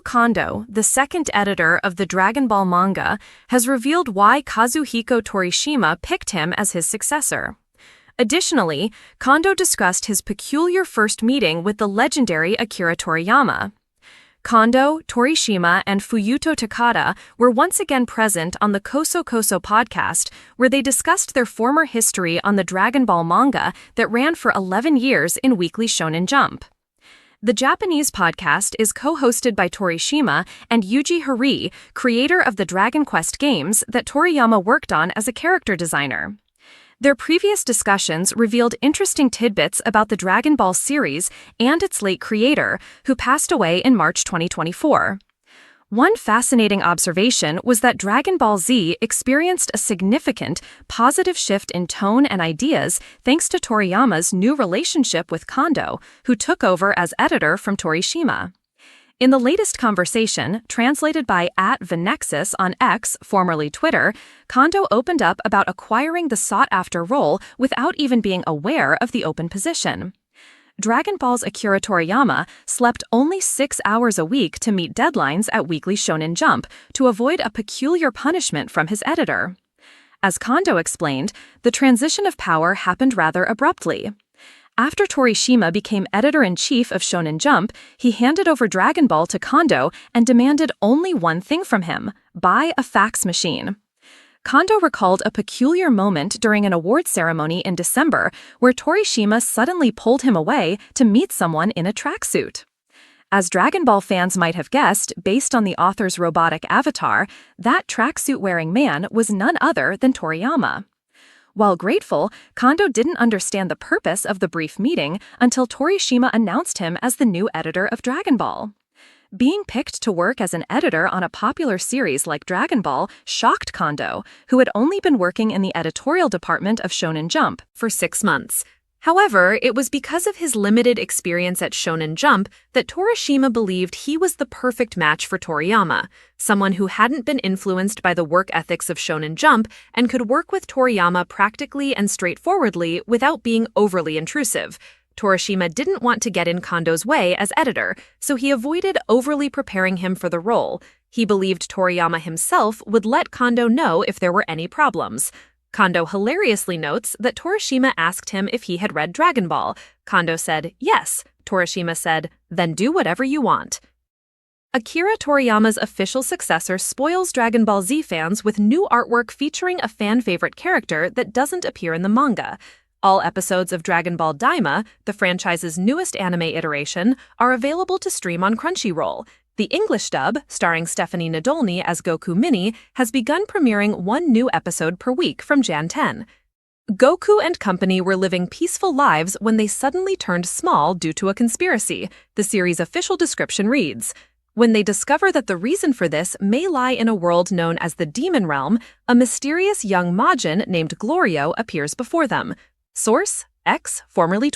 Kondo, the second editor of the Dragon Ball manga, has revealed why Kazuhiko Torishima picked him as his successor. Additionally, Kondo discussed his peculiar first meeting with the legendary Akira Toriyama. Kondo, Torishima, and Fuyuto Takeda were once again present on the KosoKoso podcast, where they discussed their former history on the Dragon Ball manga that ran for 11 years in Weekly Shonen Jump. The Japanese podcast is co-hosted by Torishima and Yuji Horii, creator of the Dragon Quest games that Toriyama worked on as a character designer. Their previous discussions revealed interesting tidbits about the Dragon Ball series and its late creator, who passed away in March 2024. One fascinating observation was that Dragon Ball Z experienced a significant, positive shift in tone and ideas thanks to Toriyama's new relationship with Kondo, who took over as editor from Torishima. In the latest conversation, translated by @Venexus on X, formerly Twitter, Kondo opened up about acquiring the sought-after role without even being aware of the open position. Dragon Ball's Akira Toriyama slept only 6 hours a week to meet deadlines at Weekly Shonen Jump to avoid a peculiar punishment from his editor. As Kondo explained, the transition of power happened rather abruptly. After Torishima became editor-in-chief of Shonen Jump, he handed over Dragon Ball to Kondo and demanded only one thing from him: buy a fax machine. Kondo recalled a peculiar moment during an award ceremony in December where Torishima suddenly pulled him away to meet someone in a tracksuit. As Dragon Ball fans might have guessed, based on the author's robotic avatar, that tracksuit-wearing man was none other than Toriyama. While grateful, Kondo didn't understand the purpose of the brief meeting until Torishima announced him as the new editor of Dragon Ball. Being picked to work as an editor on a popular series like Dragon Ball shocked Kondo, who had only been working in the editorial department of Shonen Jump for 6 months. However, it was because of his limited experience at Shonen Jump that Torishima believed he was the perfect match for Toriyama, someone who hadn't been influenced by the work ethics of Shonen Jump and could work with Toriyama practically and straightforwardly without being overly intrusive. Torishima didn't want to get in Kondo's way as editor, so he avoided overly preparing him for the role. He believed Toriyama himself would let Kondo know if there were any problems. Kondo hilariously notes that Torishima asked him if he had read Dragon Ball. Kondo said, yes. Torishima said, then do whatever you want. Akira Toriyama's official successor spoils Dragon Ball Z fans with new artwork featuring a fan-favorite character that doesn't appear in the manga. All episodes of Dragon Ball Daima, the franchise's newest anime iteration, are available to stream on Crunchyroll. The English dub, starring Stephanie Nadolny as Goku Mini, has begun premiering one new episode per week from Jan 10. Goku and company were living peaceful lives when they suddenly turned small due to a conspiracy, the series' official description reads. When they discover that the reason for this may lie in a world known as the Demon Realm, a mysterious young Majin named Glorio appears before them. Source: X, formerly